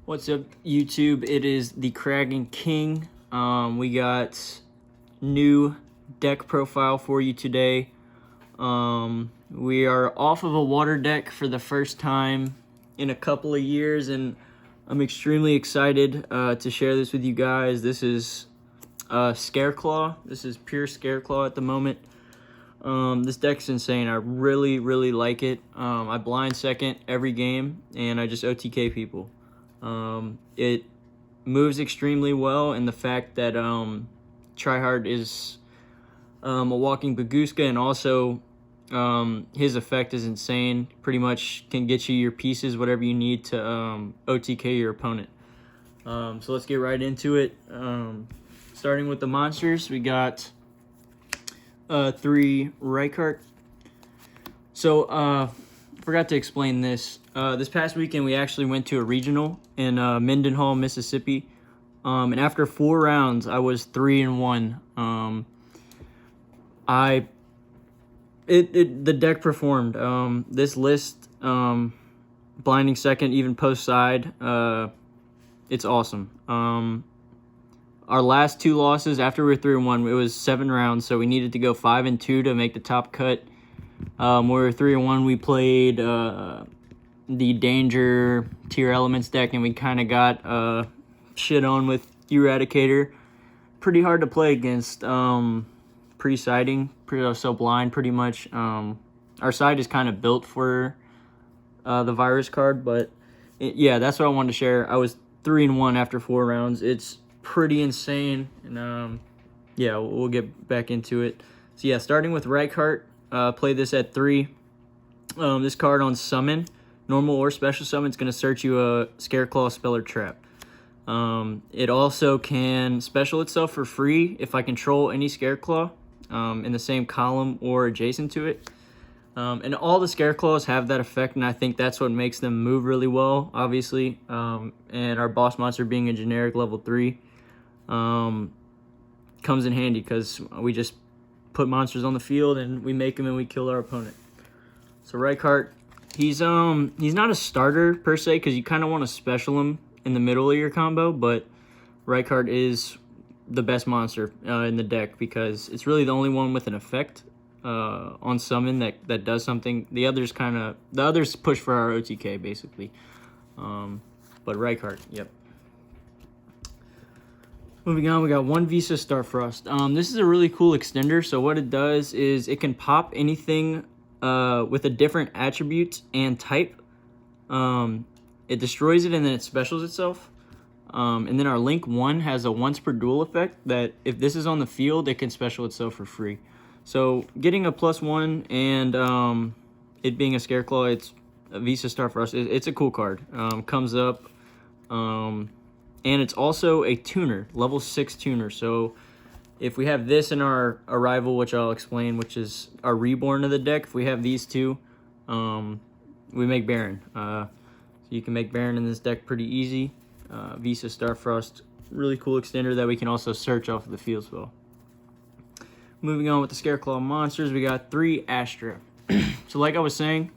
What's up, YouTube? It is the Kragan King. We got new deck profile for you today. We are off of a water deck for the first time in a couple of years, and I'm extremely excited to share this with you guys. This is Scareclaw. This is pure Scareclaw at the moment. This deck's insane. I really like it. I blind second every game, and I just OTK people. It moves extremely well, and the fact that Tryhard is a walking Bagooska, and also his effect is insane. Pretty much can get you your pieces, whatever you need to OTK your opponent. So let's get right into it. Starting with the monsters, we got 3 Reichardt. So forgot to explain this. This past weekend, we actually went to a regional in Mendenhall, Mississippi. And after 4 rounds, I was 3-1. The deck performed. This list, blinding second, even post side, it's awesome. Our last 2 losses after we were 3-1, it was 7 rounds, so we needed to go 5-2 to make the top cut. When we were 3-1, we played the Danger Tier Elements deck, and we kind of got shit on with Eradicator. Pretty hard to play against pre-siding, so blind pretty much. Our side is kind of built for the virus card, but yeah, that's what I wanted to share. I was 3-1 after 4 rounds. It's pretty insane, and yeah, we'll get back into it. So yeah, starting with Reichardt. Play this at 3. This card on summon, normal or special summon, it's going to search you a Scareclaw spell or trap. It also can special itself for free if I control any Scareclaw in the same column or adjacent to it. And all the Scareclaws have that effect, and I think that's what makes them move really well, obviously. And our boss monster being a generic level 3 comes in handy because we just put monsters on the field and we make them and we kill our opponent. So Reichardt, he's not a starter per se because you kind of want to special him in the middle of your combo, but Reichardt is the best monster in the deck because it's really the only one with an effect on summon that does something. The others push for our OTK basically, but Reichardt, yep. Moving on, we got 1 Visa Starfrost. This is a really cool extender. So what it does is it can pop anything with a different attribute and type. It destroys it and then it specials itself. And then our Link 1 has a once per duel effect that if this is on the field, it can special itself for free. So getting a +1 and it being a Scareclaw, it's a Visa Starfrost. It's a cool card. Comes up. And it's also a tuner, level 6 tuner. So if we have this in our Arrival, which I'll explain, which is our Reborn of the deck, if we have these 2, we make Baron. So you can make Baron in this deck pretty easy. Visa Starfrost, really cool extender that we can also search off of the field spell. Moving on with the Scareclaw monsters, we got 3 Astra. So like I was saying,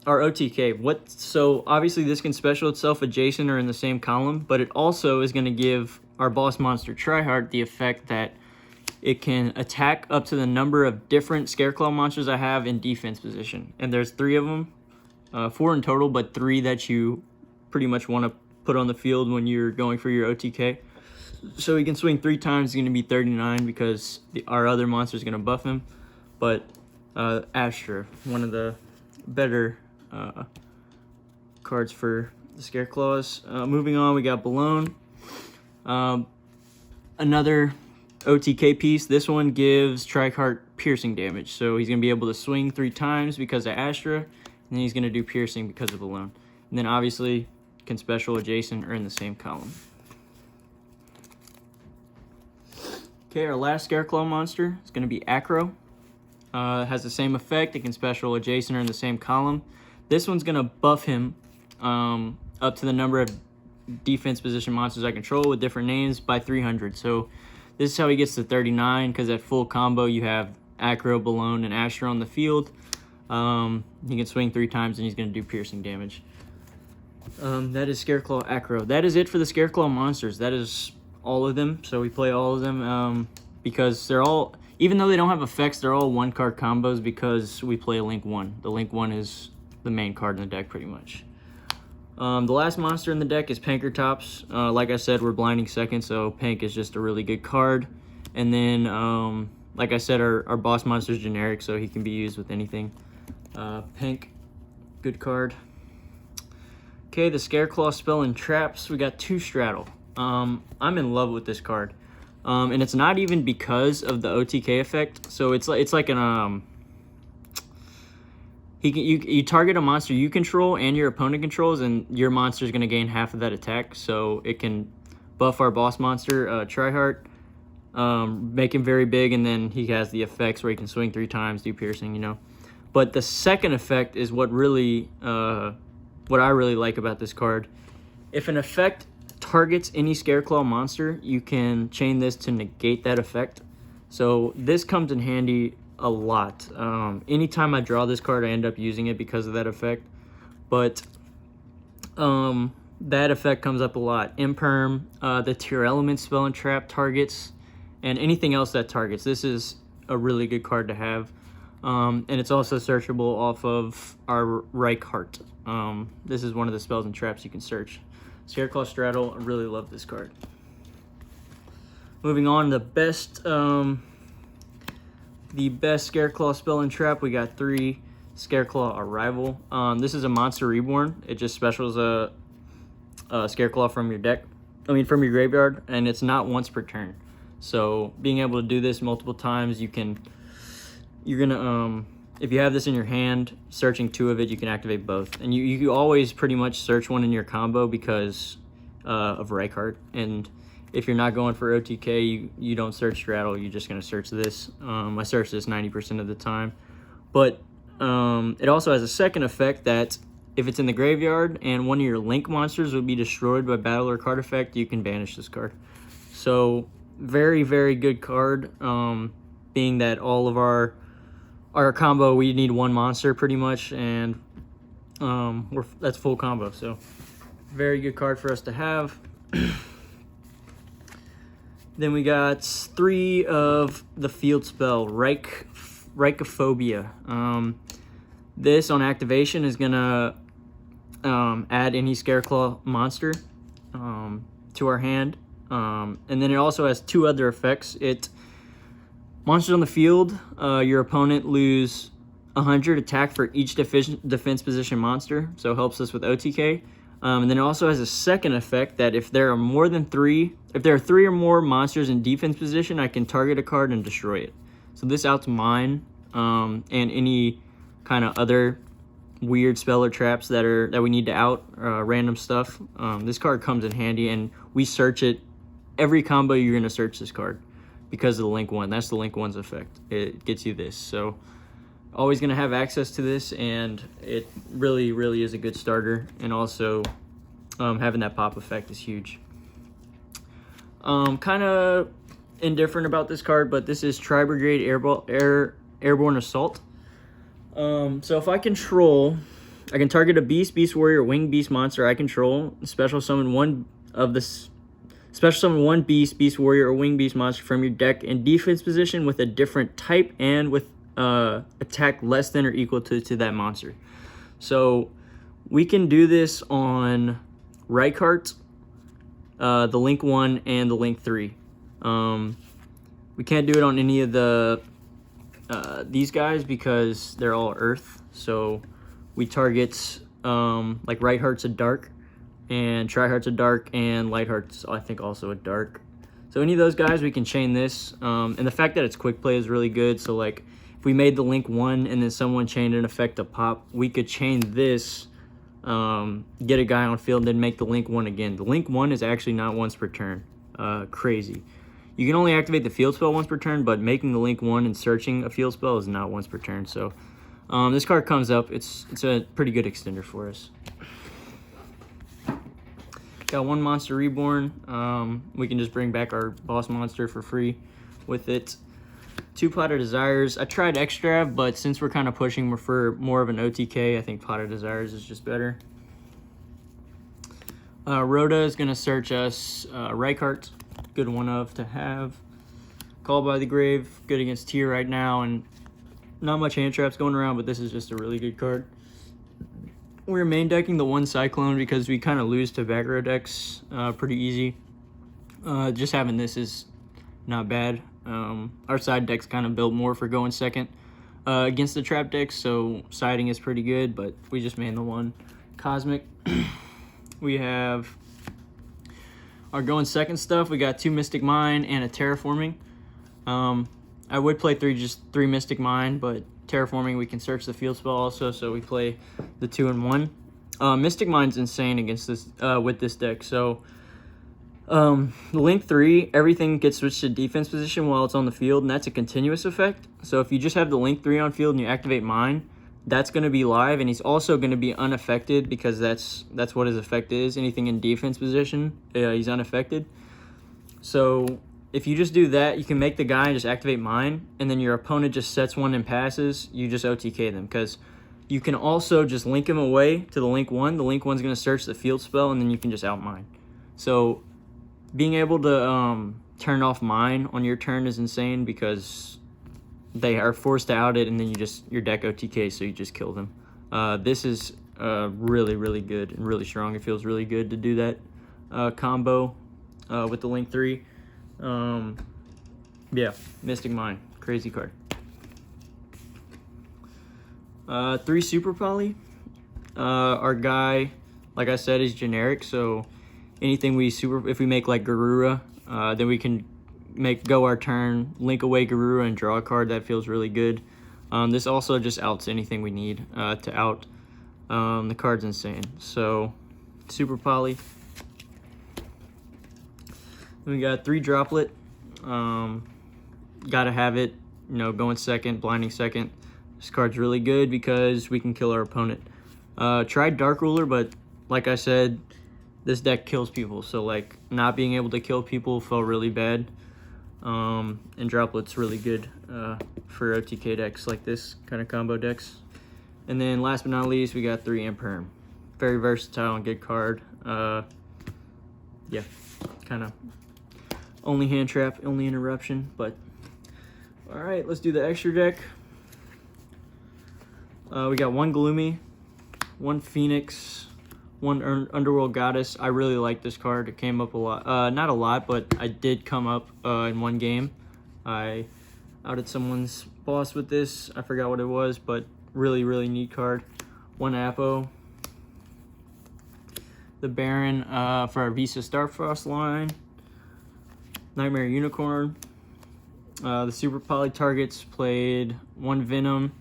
our OTK, so obviously this can special itself adjacent or in the same column, but it also is going to give our boss monster Tryhard the effect that it can attack up to the number of different Scareclaw monsters I have in defense position. And there's 3 of them, 4 in total, but 3 that you pretty much want to put on the field when you're going for your OTK. So he can swing 3 times, it's going to be 39 because our other monster is going to buff him. But Astra, one of the better cards for the Scareclaws. Moving on, we got Balone. Another OTK piece. This one gives Tryhard piercing damage. So he's going to be able to swing 3 times because of Astra, and then he's going to do piercing because of Balone. And then obviously can special adjacent or in the same column. Okay, our last Scareclaw monster is going to be Acro. Has the same effect. It can special adjacent or in the same column. This one's going to buff him up to the number of defense position monsters I control with different names by 300. So this is how he gets to 39 because at full combo you have Acro, Balone, and Astra on the field. He can swing 3 times and he's going to do piercing damage. That is Scareclaw Acro. That is it for the Scareclaw monsters. That is all of them. So we play all of them because they're all, even though they don't have effects, they're all 1-card combos because we play Link 1. The Link 1 is the main card in the deck pretty much. The last monster in the deck is Pankratops. Like I said, we're blinding second, so Pank is just a really good card. And then, like I said, our boss monster is generic, so he can be used with anything. Pank, good card. Okay, the Scareclaw spell and traps. We got 2 straddle. I'm in love with this card. And it's not even because of the OTK effect. So it's like an you target a monster you control and your opponent controls, and your monster is going to gain half of that attack. So it can buff our boss monster, Tryhard, make him very big, and then he has the effects where he can swing 3 times, do piercing, you know. But the second effect is what really, what I really like about this card. If an effect targets any Scareclaw monster, you can chain this to negate that effect. So this comes in handy a lot. Anytime I draw this card, I end up using it because of that effect. But that effect comes up a lot. Imperm, the Tear Element spell and trap targets, and anything else that targets. This is a really good card to have. And it's also searchable off of our Reichhart. This is one of the spells and traps you can search. Scareclaw Straddle, I really love this card. Moving on, the best Scareclaw spell and trap, we got 3. Scareclaw Arrival. This is a monster reborn. It just specials a Scareclaw from your deck, from your graveyard, and it's not once per turn. So being able to do this multiple times, you're gonna if you have this in your hand, searching 2 of it, you can activate both, and you always pretty much search one in your combo because of Reichhart. And if you're not going for OTK, you don't search Straddle, you're just going to search this. I search this 90% of the time. But it also has a second effect that if it's in the graveyard and one of your Link monsters would be destroyed by battle or card effect, you can banish this card. So very, very good card, being that all of our combo, we need 1 monster pretty much, and that's full combo. So very good card for us to have. Then we got 3 of the field spell, Reichophobia. This on activation is gonna add any Scareclaw monster to our hand, and then it also has 2 other effects. Monsters on the field, your opponent lose 100 attack for each defense position monster, so it helps us with OTK. And then it also has a second effect that if there are 3 or more monsters in defense position, I can target a card and destroy it. So this outs mine and any kind of other weird spell or traps that we need to out, random stuff. This card comes in handy, and we search it. Every combo you're gonna search this card because of the Link 1. That's the Link 1's effect. It gets you this. So always going to have access to this, and it really, really is a good starter. And also having that pop effect is huge. Kind of indifferent about this card, but this is Tri-Brigade Airborne Assault. So if I can target a Beast, Beast Warrior, Winged Beast monster I control, special summon one Beast, Beast Warrior, or Winged Beast monster from your deck in defense position with a different type and with attack less than or equal to that monster. So we can do this on Reichhart, the Link 1, and the Link 3. We can't do it on any of the these guys because they're all Earth. So we target like Reichhart's a Dark, and Tryhart's a Dark, and Lightheart's I think also a Dark. So any of those guys we can chain this, and the fact that it's quick play is really good. So like if we made the Link 1 and then someone chained an effect to pop, we could chain this, get a guy on field, then make the Link 1 again. The Link 1 is actually not once per turn. Crazy. You can only activate the field spell once per turn, but making the Link 1 and searching a field spell is not once per turn. So this card comes up. It's a pretty good extender for us. Got 1 monster reborn. We can just bring back our boss monster for free with it. 2 Pot of Desires. I tried Extra, but since we're kind of pushing for more of an OTK, I think Pot of Desires is just better. Rhoda is going to search us. Reichart, good one of to have. Call by the Grave, good against tier right now, and not much hand traps going around, but this is just a really good card. We're main decking the one Cyclone because we kind of lose to Vagra decks pretty easy. Just having this is not bad. Our side deck's kind of built more for going second against the trap decks, so siding is pretty good, but we just main the one Cosmic. We have our going second stuff. We got 2 Mystic Mine and a Terraforming. I would play three Mystic Mine, but Terraforming we can search the field spell also, so we play the 2 and 1. Mystic Mine's insane against this with this deck. So Link 3, everything gets switched to defense position while it's on the field, and that's a continuous effect. So if you just have the Link 3 on field and you activate Mine, that's going to be live, and he's also going to be unaffected because that's what his effect is. Anything in defense position, he's unaffected. So if you just do that, you can make the guy and just activate Mine, and then your opponent just sets one and passes, you just OTK them, because you can also just link him away to the Link 1. The Link 1's going to search the field spell, and then you can just out-Mine. So being able to turn off Mine on your turn is insane because they are forced to out it, and then your deck OTK, so you just kill them. This is really, really good and really strong. It feels really good to do that combo with the Link 3. Yeah, Mystic Mine, crazy card. 3 Super Poly. Our guy, like I said, is generic, so anything if we make like Garura, then we can go our turn, link away Garura, and draw a card. That feels really good. This also just outs anything we need to out. The card's insane. So Super Poly. Then we got 3 Droplet. Gotta have it, going second, blinding second. This card's really good because we can kill our opponent. Tried Dark Ruler, but like I said, this deck kills people, so like not being able to kill people felt really bad. And Droplet's really good for OTK decks like this kind of combo decks. And then last but not least, we got 3 Imperm. Very versatile and good card. Yeah, kind of only hand trap, only interruption, but all right, let's do the extra deck. We got 1 Gloomy, 1 Phoenix, 1 Underworld Goddess. I really like this card. It came up a lot. Not a lot, but I did come up in one game. I outed someone's boss with this. I forgot what it was, but really, really neat card. 1 Apo. The Baron for our Visa Starfrost line. Nightmare Unicorn. The Super Poly targets played 1 Venom,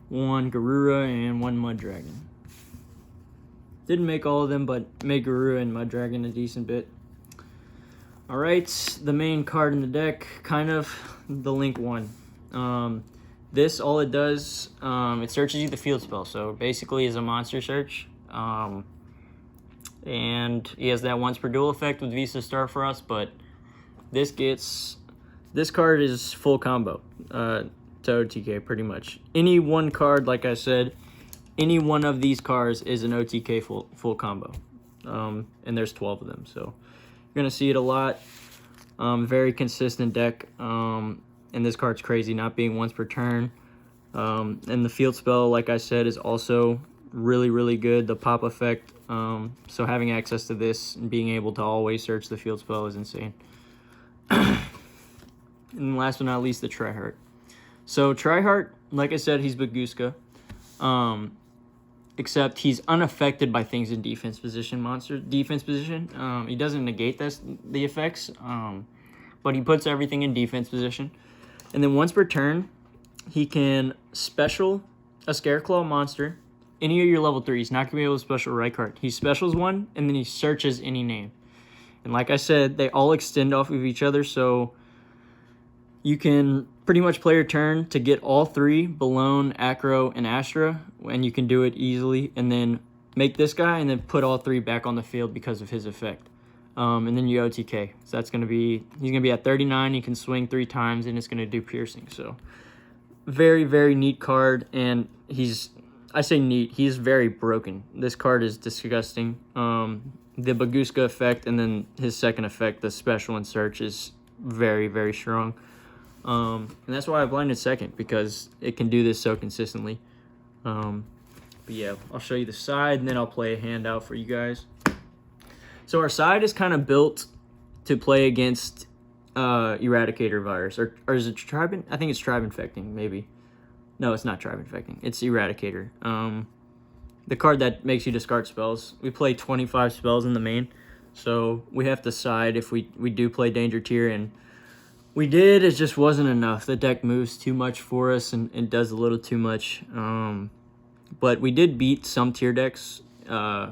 1 Garura, and 1 Mud Dragon. Didn't make all of them, but made Garura and Mud Dragon a decent bit. Alright, the main card in the deck, kind of the Link 1. This, all it does, it searches you the field spell, so basically is a monster search. And he has that once per duel effect with Visa Starfrost, but this card is full combo to OTK pretty much. Any one card, like I said, any one of these cards is an OTK full combo. And there's 12 of them, so you're gonna see it a lot. Very consistent deck. And this card's crazy, not being once per turn. And the field spell, like I said, is also really, really good. The pop effect. So having access to this and being able to always search the field spell is insane. And last but not least, the Tryhard. So Tryhard, like I said, he's Baguska. Except he's unaffected by things in defense position, defense position. He doesn't negate the effects, but he puts everything in defense position. And then once per turn, he can special a Scareclaw monster. Any of your level 3s, he's not going to be able to special right card. He specials one, and then he searches any name. And like I said, they all extend off of each other, so you can pretty much play your turn to get all 3, Balone, Acro, and Astra, and you can do it easily, and then make this guy, and then put all 3 back on the field because of his effect. And then you OTK. So that's going to be, he's going to be at 39, he can swing 3 times, and it's going to do piercing. So very, very neat card, and he's I say neat. He's very broken. This card is disgusting. The Baguska effect and then his second effect, the special and search, is very, very strong. And that's why I blinded second, because it can do this so consistently. But yeah, I'll show you the side and then I'll play a hand out for you guys. So our side is kind of built to play against Eradicator virus, or is it Tribe? I think it's Tribe Infecting, maybe. No, it's not Tribe Infecting. It's Eradicator. The card that makes you discard spells. We play 25 spells in the main, so we have to side if we do play Danger Tier, and we did. It just wasn't enough. The deck moves too much for us and does a little too much. But we did beat some tier decks.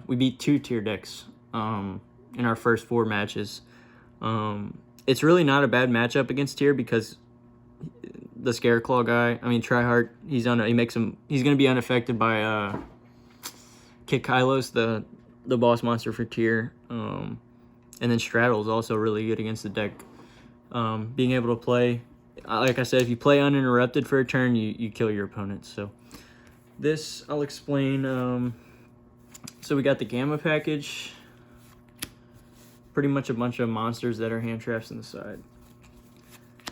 We beat 2 tier decks in our first 4 matches. It's really not a bad matchup against tier because the Scareclaw guy, I mean Tryhard, he's gonna be unaffected by Kit Kylos, the boss monster for tier. And then Straddle is also really good against the deck. Being able to play, like I said, if you play uninterrupted for a turn, you kill your opponent. So this I'll explain. So we got the Gamma package. Pretty much a bunch of monsters that are hand traps in the side.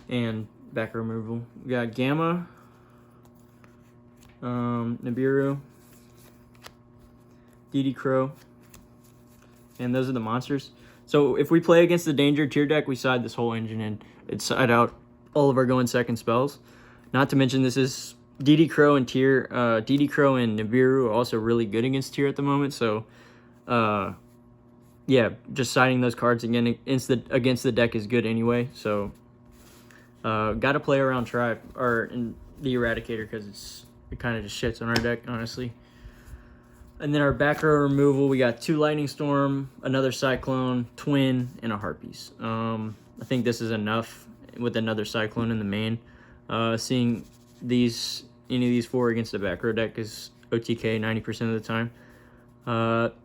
And back removal. We got Gamma, Nibiru, DD Crow, and those are the monsters. So if we play against the Danger Tier deck, we side this whole engine in. It's side out all of our going second spells. Not to mention this is DD Crow and tier. DD Crow and Nibiru are also really good against tier at the moment. So yeah, just siding those cards again against the deck is good anyway. So got to play around Tribe or in the Eradicator because it kind of just shits on our deck, honestly. And then our back row removal, we got 2 Lightning Storm, another Cyclone, Twin, and a Harpies. I think this is enough with another Cyclone in the main. Seeing any of these 4 against the back row deck is OTK 90% of the time.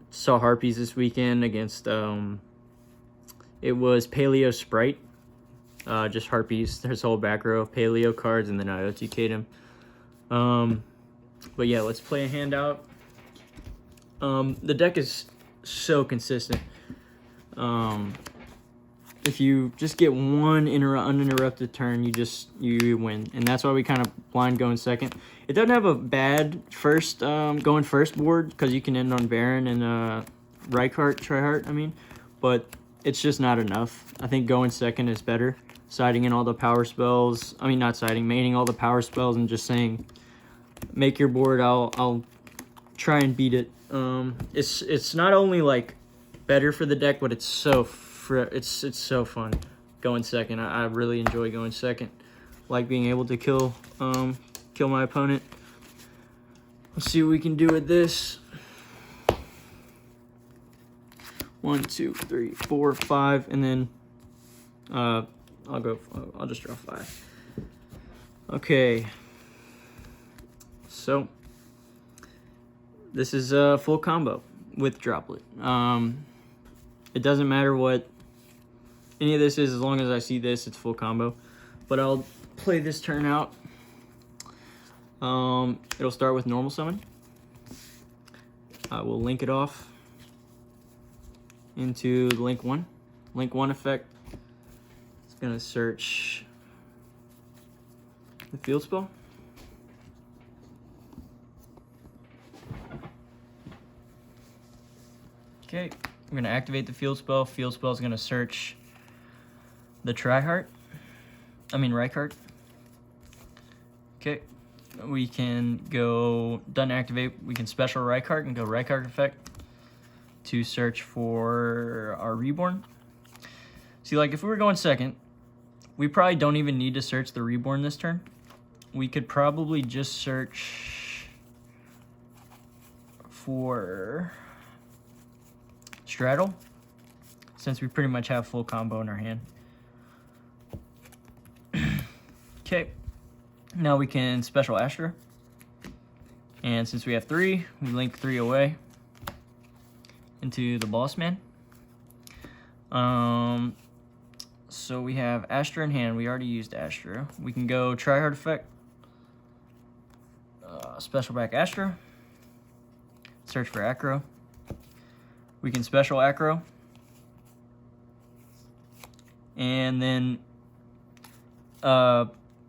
Saw Harpies this weekend against, it was Paleo Sprite. Just Harpies, there's whole back row of Paleo cards, and then I OTK'd him. But yeah, let's play a hand out. The deck is so consistent. If you just get one uninterrupted turn, you win, and that's why we kind of blind going second. It doesn't have a bad first going first board because you can end on Baron and Tryhard. I mean, but it's just not enough. I think going second is better. Siding in all the power spells. I mean, not siding, maining all the power spells and just saying, make your board. I'll try and beat it. It's not only like better for the deck, but it's so fun going second. I really enjoy going second. Like being able to kill my opponent. Let's see what we can do with this. 1, 2, 3, 4, 5, and then I'll just draw 5. Okay. So this is a full combo with Droplet. It doesn't matter what any of this is, as long as I see this, it's full combo. But I'll play this turn out. It'll start with normal summon. I will link it off into the link 1. Link 1 effect. It's gonna search the field spell. Okay, I'm gonna activate the field spell. Field spell is gonna search the Reinhardt. Okay, we can go done activate. We can special Reinhardt and go Reinhardt effect to search for our Reborn. See, like if we were going second, we probably don't even need to search the Reborn this turn. We could probably just search for Straddle, since we pretty much have full combo in our hand. Okay, now we can special Astra, and since we have 3, we link 3 away into the Boss Man. So we have Astra in hand. We already used Astra. We can go Tryhard effect, special back Astra, search for Acro. We can special Acro. And then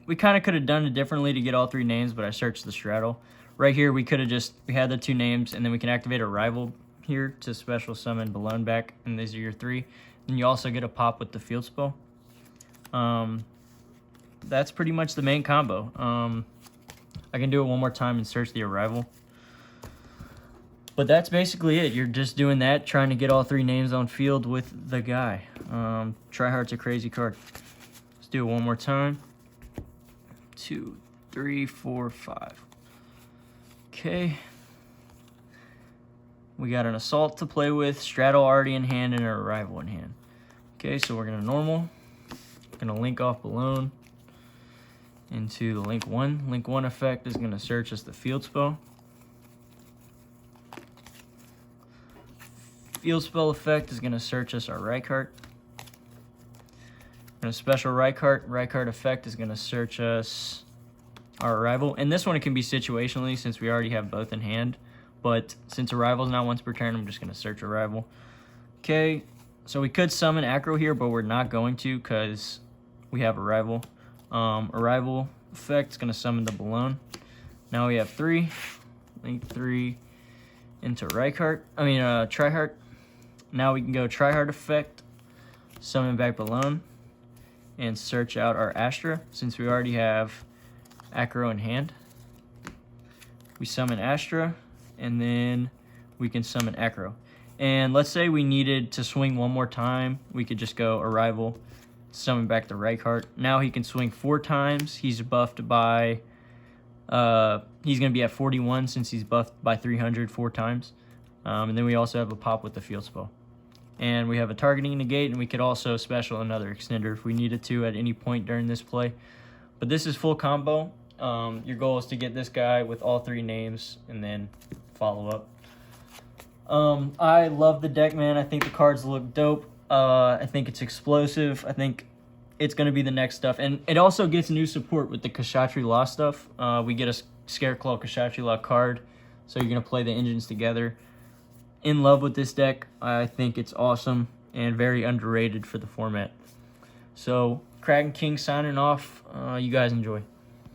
we kind of could have done it differently to get all 3 names, but I searched the straddle. Right here, we could have we had the 2 names, and then we can activate a rival here to special summon Balone back, and these are your 3. And you also get a pop with the field spell. That's pretty much the main combo. I can do it one more time and search the arrival. But that's basically it. You're just doing that, trying to get all 3 names on field with the guy. Tryhard's a crazy card. Let's do it one more time. 2, 3, 4, 5. Okay. We got an Assault to play with, Straddle already in hand, and an Arrival in hand. Okay, so we're going to normal. Going to link off Balone into the link 1. Link 1 effect is going to search us the field spell. Field spell effect is going to search us our right card. And a special right card effect is going to search us our Arrival. And this one it can be situationally since we already have both in hand. But since Arrival is not once per turn, I'm just going to search Arrival. Okay, so we could summon Acro here, but we're not going to because we have Arrival. Arrival effect is going to summon the Balone. Now we have 3. Link 3 into Tryhard. Now we can go Tryhard effect, summon back Balone, and search out our Astra since we already have Acro in hand. We summon Astra, and then we can summon Acro. And let's say we needed to swing one more time, we could just go Arrival, summon back the right card. Now he can swing 4 times. He's buffed by, he's going to be at 41 since he's buffed by 300 4 times. And then we also have a pop with the field spell. And we have a targeting negate, and we could also special another extender if we needed to at any point during this play. But this is full combo. Your goal is to get this guy with all 3 names and then follow up. I love the deck, man. I think the cards look dope. I think it's explosive. I think it's going to be the next stuff. And it also gets new support with the Kshatriy Law stuff. We get a Scareclaw Kshatriy Law card, so you're going to play the engines together. In love with this deck. I think it's awesome and very underrated for the format. So, Kraken King signing off. You guys enjoy.